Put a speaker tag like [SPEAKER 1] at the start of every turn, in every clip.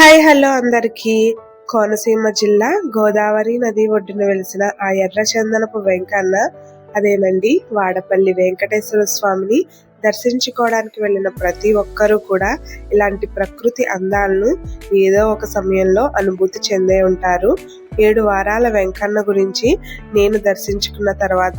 [SPEAKER 1] Hi hello అందరికీ. కోనసీమ జిల్లా గోదావరి నది ఒడ్డున వెలిసిన ఆ ఎర్రచందనపు వెంకన్న అదేనండి వాడపల్లి వెంకటేశ్వర స్వామిని దర్శించుకోవడానికి వెళ్ళిన ప్రతి ఒక్కరూ కూడా ఇలాంటి ప్రకృతి అందాలను ఏదో ఒక సమయంలో అనుభూతి చెందే ఉంటారు. 7 వారాల వెంకన్న గురించి నేను దర్శించుకున్న తర్వాత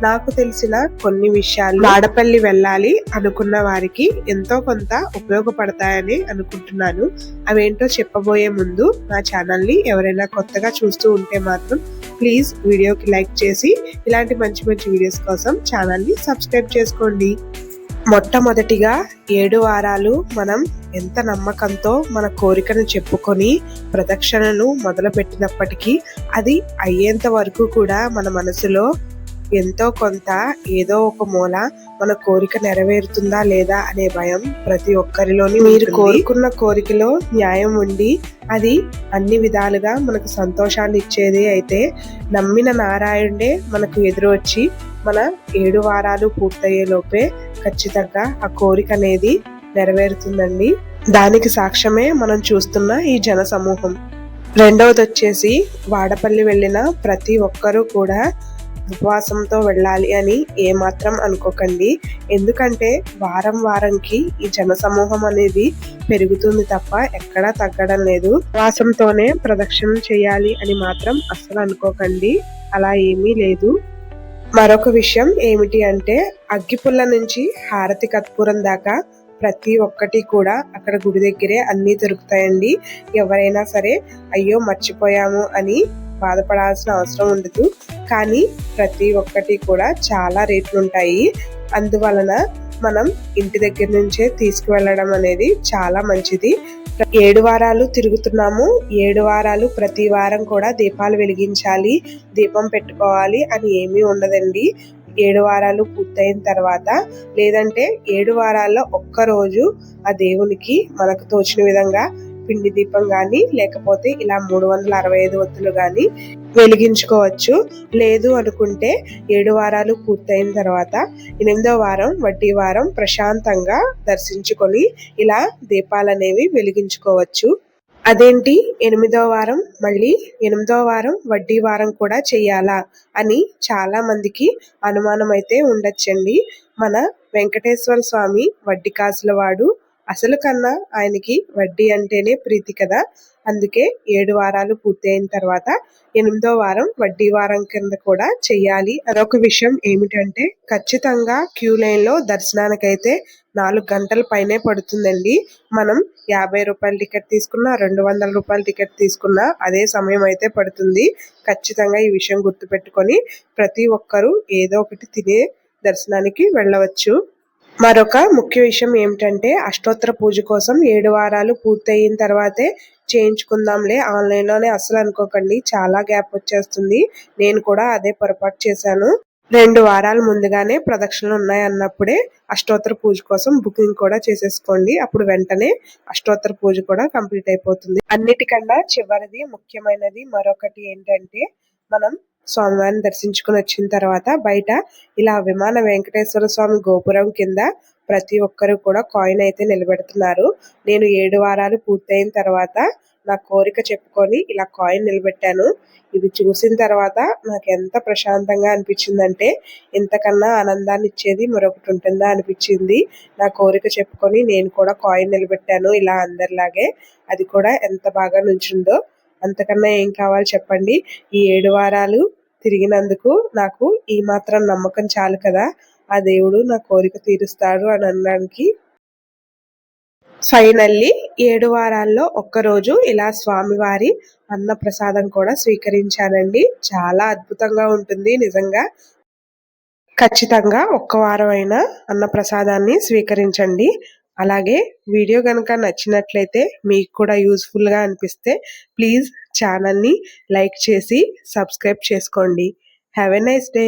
[SPEAKER 1] నాకు తెలిసిన కొన్ని విషయాలు వాడపల్లి వెళ్ళాలి అనుకున్న వారికి ఎంతో కొంత ఉపయోగపడతాయని అనుకుంటున్నాను. అవేంటో చెప్పబోయే ముందు నా ఛానల్ని ఎవరైనా కొత్తగా చూస్తూ ఉంటే మాత్రం ప్లీజ్ వీడియోకి లైక్ చేసి ఇలాంటి మంచి మంచి వీడియోస్ కోసం ఛానల్ని సబ్స్క్రైబ్ చేసుకోండి. మొట్టమొదటిగా 7 వారాలు మనం ఎంత నమ్మకంతో మన కోరికను చెప్పుకొని ప్రదక్షిణను మొదలుపెట్టినప్పటికీ అది అయ్యేంత వరకు కూడా మన మనసులో ఎంతో కొంత ఏదో ఒక మూల మన కోరిక నెరవేరుతుందా లేదా అనే భయం ప్రతి ఒక్కరిలోని. మీరు కోరుకున్న కోరికలో న్యాయం ఉండి అది అన్ని విధాలుగా మనకు సంతోషాన్ని ఇచ్చేది అయితే నమ్మిన నారాయణుడే మనకు ఎదురు వచ్చి మన 7 వారాలు పూర్తయ్యే లోపే ఖచ్చితంగా ఆ కోరిక అనేది నెరవేరుతుందండి. దానికి సాక్ష్యమే మనం చూస్తున్న ఈ జన సమూహం. రెండవది వచ్చేసి వాడపల్లి వెళ్ళిన ప్రతి ఒక్కరూ కూడా ఉపవాసంతో వెళ్ళాలి అని ఏమాత్రం అనుకోకండి. ఎందుకంటే వారం వారంకి ఈ జన సమూహం అనేది పెరుగుతుంది తప్ప ఎక్కడా తగ్గడం లేదు. ఉపవాసంతోనే ప్రదక్షిణం చేయాలి అని మాత్రం అస్సలు అనుకోకండి, అలా ఏమీ లేదు. మరొక విషయం ఏమిటి అంటే అగ్గిపుల్ల నుంచి హారతి కర్పూరం దాకా ప్రతి ఒక్కటి కూడా అక్కడ గుడి దగ్గరే అన్నీ దొరుకుతాయండి. ఎవరైనా సరే అయ్యో మర్చిపోయాము అని బాధపడాల్సిన అవసరం ఉండదు. కానీ ప్రతి ఒక్కటి కూడా చాలా రేట్లు ఉంటాయి. అందువలన మనం ఇంటి దగ్గర నుంచే తీసుకువెళ్ళడం అనేది చాలా మంచిది. 7 వారాలు తిరుగుతున్నాము, 7 వారాలు ప్రతి వారం కూడా దీపాలు వెలిగించాలి, దీపం పెట్టుకోవాలి అని ఏమీ ఉండదండి. 7 వారాలు పూర్తయిన తర్వాత లేదంటే 7 వారాల్లో ఒక్కరోజు ఆ దేవునికి మనకు తోచిన విధంగా పిండి దీపం కానీ లేకపోతే ఇలా 365 ఒత్తులు కానీ వెలిగించుకోవచ్చు. లేదు అనుకుంటే 7 వారాలు పూర్తయిన తర్వాత 8వ వారం వడ్డీ వారం ప్రశాంతంగా దర్శించుకొని ఇలా దీపాలనేవి వెలిగించుకోవచ్చు. అదేంటి 8వ వారం మళ్ళీ 8వ వారం వడ్డీ వారం కూడా చెయ్యాలా అని చాలా మందికి అనుమానం అయితే ఉండొచ్చండి. మన వెంకటేశ్వర స్వామి వడ్డీ కాసుల వాడు. అసలు కన్నా ఆయనకి వడ్డీ అంటేనే ప్రీతి కదా. అందుకే 7 వారాలు పూర్తయిన తర్వాత 8వ వారం వడ్డీ వారం కింద కూడా చెయ్యాలి. అదొక విషయం ఏమిటంటే ఖచ్చితంగా క్యూ లైన్ లో దర్శనానికైతే 4 గంటల పైనే పడుతుందండి. మనం 50 రూపాయల టికెట్ తీసుకున్నా 200 రూపాయల టికెట్ తీసుకున్నా అదే సమయం అయితే పడుతుంది. ఖచ్చితంగా ఈ విషయం గుర్తుపెట్టుకొని ప్రతి ఒక్కరూ ఏదో ఒకటి తినే దర్శనానికి వెళ్ళవచ్చు. మరొక ముఖ్య విషయం ఏమిటంటే అష్టోత్తర పూజ కోసం 7 వారాలు పూర్తయిన తర్వాతే చేయించుకుందాంలే ఆన్లైన్లోనే అస్సలు అనుకోకండి, చాలా గ్యాప్ వచ్చేస్తుంది. నేను కూడా అదే పొరపాటు చేశాను. 2 వారాల ముందుగానే ప్రదక్షిణలు ఉన్నాయి అన్నప్పుడే అష్టోత్తర పూజ కోసం బుకింగ్ కూడా చేసేసుకోండి. అప్పుడు వెంటనే అష్టోత్తర పూజ కూడా కంప్లీట్ అయిపోతుంది. అన్నిటికన్నా చివరిది ముఖ్యమైనది మరొకటి ఏంటంటే మనం స్వామివారిని దర్శించుకుని వచ్చిన తర్వాత బయట ఇలా విమాన వెంకటేశ్వర స్వామి గోపురం కింద ప్రతి ఒక్కరు కూడా కాయిన్ అయితే నిలబెడుతున్నారు. నేను 7 వారాలు పూర్తయిన తర్వాత నా కోరిక చెప్పుకొని ఇలా కాయిన్ నిలబెట్టాను. ఇది చూసిన తర్వాత నాకు ఎంత ప్రశాంతంగా అనిపించిందంటే ఇంతకన్నా ఆనందాన్ని ఇచ్చేది మరొకటి ఉంటుందా అనిపించింది. నా కోరిక చెప్పుకొని నేను కూడా కాయిన్ నిలబెట్టాను ఇలా అందరిలాగే. అది కూడా ఎంత బాగా నుంచిందో. అంతకన్నా ఏం కావాలి చెప్పండి. ఈ 7 వారాలు తిరిగినందుకు నాకు ఈ మాత్రం నమ్మకం చాలు కదా, ఆ దేవుడు నా కోరిక తీరుస్తాడు అని అనడానికి. ఫైనల్లీ 7 వారాల్లో ఒక్కరోజు ఇలా స్వామివారి అన్న ప్రసాదం కూడా స్వీకరించానండి. చాలా అద్భుతంగా ఉంటుంది నిజంగా. ఖచ్చితంగా ఒక్క వారం అయినా అన్న ప్రసాదాన్ని స్వీకరించండి. అలాగే వీడియో కనుక నచ్చినట్లయితే మీకు కూడా యూస్ఫుల్గా అనిపిస్తే ప్లీజ్ ఛానల్ని లైక్ చేసి సబ్స్క్రైబ్ చేసుకోండి. Have a nice day.